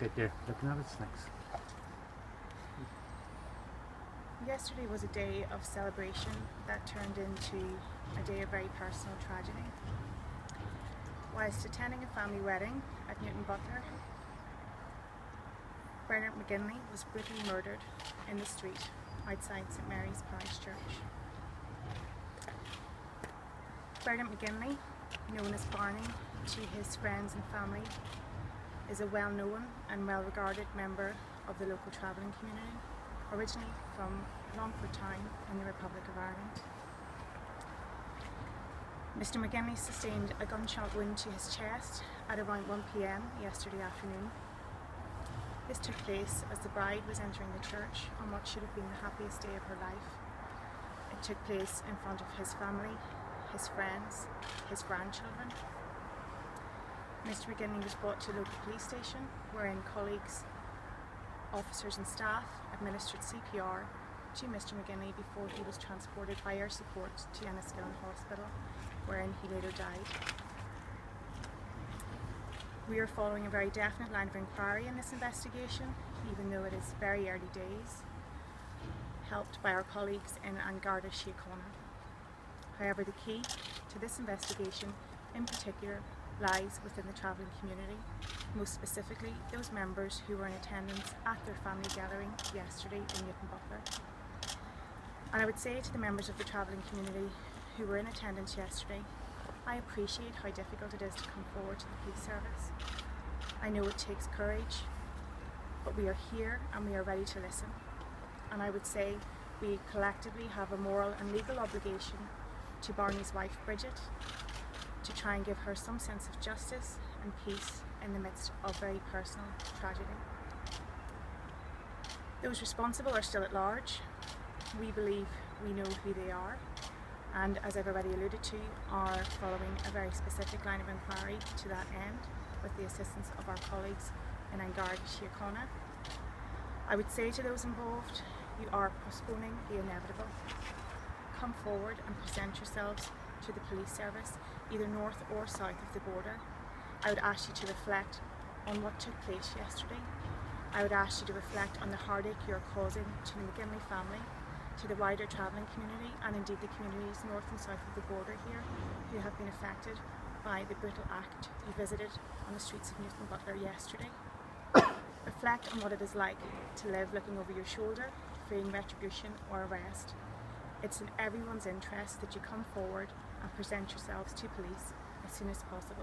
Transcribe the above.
Sit there looking at it, thanks. Yesterday was a day of celebration that turned into a day of very personal tragedy. Whilst attending a family wedding at Newtownbuter, Bernard McGinley was brutally murdered in the street outside St Mary's Parish Church. Bernard McGinley, known as Barney to his friends and family, is a well-known and well-regarded member of the local travelling community, originally from Longford Town in the Republic of Ireland. Mr McGinley sustained a gunshot wound to his chest at around 1 p.m. yesterday afternoon. This took place as the bride was entering the church on what should have been the happiest day of her life. It took place in front of his family, his friends, his grandchildren. Mr McGinley was brought to a local police station wherein colleagues, officers and staff administered CPR to Mr McGinley before he was transported by air support to Enniskillen Hospital, wherein he later died. We are following a very definite line of inquiry in this investigation, even though it is very early days, helped by our colleagues in An Garda Síochána. However, the key to this investigation in particular lies within the travelling community, most specifically those members who were in attendance at their family gathering yesterday in Newtownbuter. And I would say to the members of the travelling community who were in attendance yesterday, I appreciate how difficult it is to come forward to the police service. I know it takes courage, but we are here and we are ready to listen. And I would say we collectively have a moral and legal obligation to Barney's wife Bridget to try and give her some sense of justice and peace in the midst of very personal tragedy. Those responsible are still at large. We believe we know who they are, and as I've already alluded to, are following a very specific line of inquiry to that end with the assistance of our colleagues in An Garda Síochána. I would say to those involved, you are postponing the inevitable. Come forward and present yourselves to the police service, either north or south of the border. I would ask you to reflect on what took place yesterday. I would ask you to reflect on the heartache you are causing to the McGinley family, to the wider travelling community, and indeed the communities north and south of the border here who have been affected by the brutal act you visited on the streets of Newtownbuter yesterday. Reflect on what it is like to live looking over your shoulder, fearing retribution or arrest. It's in everyone's interest that you come forward and present yourselves to police as soon as possible.